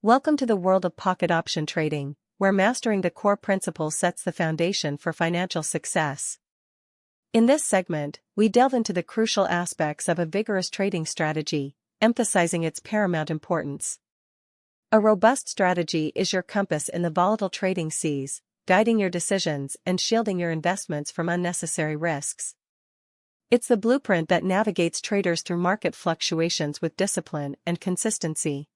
Welcome to the world of pocket option trading, where mastering the core principles sets the foundation for financial success. In this segment, we delve into the crucial aspects of a vigorous trading strategy, emphasizing its paramount importance. A robust strategy is your compass in the volatile trading seas, guiding your decisions and shielding your investments from unnecessary risks. It's the blueprint that navigates traders through market fluctuations with discipline and consistency.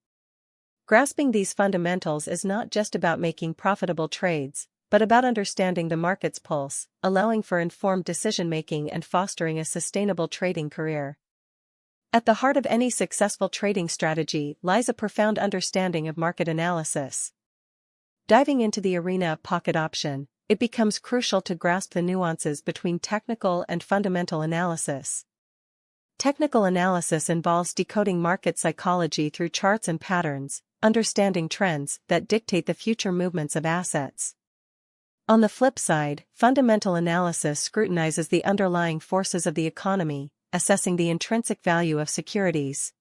Grasping these fundamentals is not just about making profitable trades, but about understanding the market's pulse, allowing for informed decision-making and fostering a sustainable trading career. At the heart of any successful trading strategy lies a profound understanding of market analysis. Diving into the arena of pocket option, it becomes crucial to grasp the nuances between technical and fundamental analysis. Technical analysis involves decoding market psychology through charts and patterns, understanding trends that dictate the future movements of assets. On the flip side, fundamental analysis scrutinizes the underlying forces of the economy, assessing the intrinsic value of securities.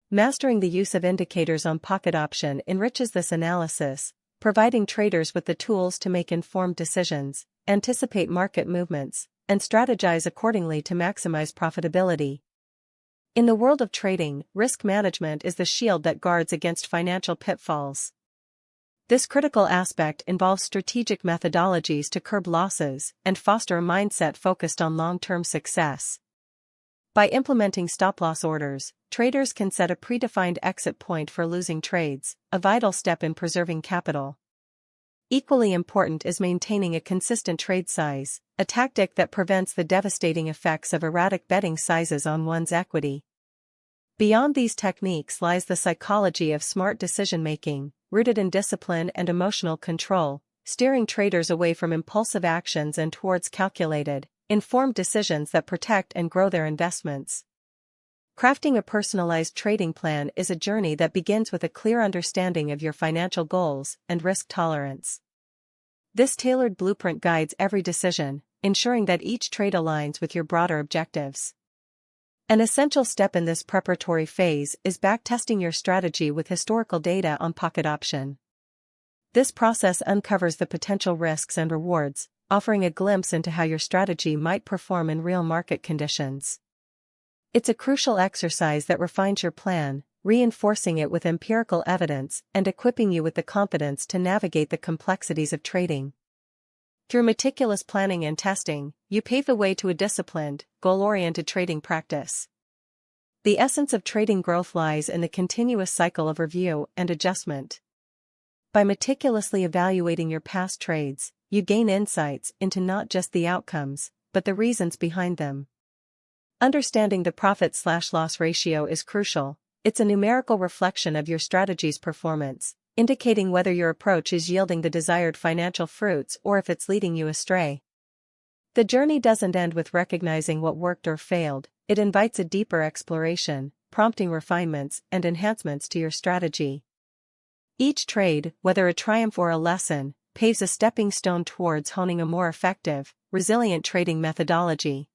Mastering the use of indicators on pocket option enriches this analysis, providing traders with the tools to make informed decisions, anticipate market movements, and strategize accordingly to maximize profitability. In the world of trading, risk management is the shield that guards against financial pitfalls. This critical aspect involves strategic methodologies to curb losses and foster a mindset focused on long-term success. By implementing stop-loss orders, traders can set a predefined exit point for losing trades, a vital step in preserving capital. Equally important is maintaining a consistent trade size, a tactic that prevents the devastating effects of erratic betting sizes on one's equity. Beyond these techniques lies the psychology of smart decision-making, rooted in discipline and emotional control, steering traders away from impulsive actions and towards calculated, informed decisions that protect and grow their investments. Crafting a personalized trading plan is a journey that begins with a clear understanding of your financial goals and risk tolerance. This tailored blueprint guides every decision, ensuring that each trade aligns with your broader objectives. An essential step in this preparatory phase is backtesting your strategy with historical data on pocket option. This process uncovers the potential risks and rewards, offering a glimpse into how your strategy might perform in real market conditions. It's a crucial exercise that refines your plan, reinforcing it with empirical evidence and equipping you with the confidence to navigate the complexities of trading. Through meticulous planning and testing, you pave the way to a disciplined, goal-oriented trading practice. The essence of trading growth lies in the continuous cycle of review and adjustment. By meticulously evaluating your past trades, you gain insights into not just the outcomes, but the reasons behind them. Understanding the profit/loss ratio is crucial. It's a numerical reflection of your strategy's performance, indicating whether your approach is yielding the desired financial fruits or if it's leading you astray. The journey doesn't end with recognizing what worked or failed, it invites a deeper exploration, prompting refinements and enhancements to your strategy. Each trade, whether a triumph or a lesson, paves a stepping stone towards honing a more effective, resilient trading methodology.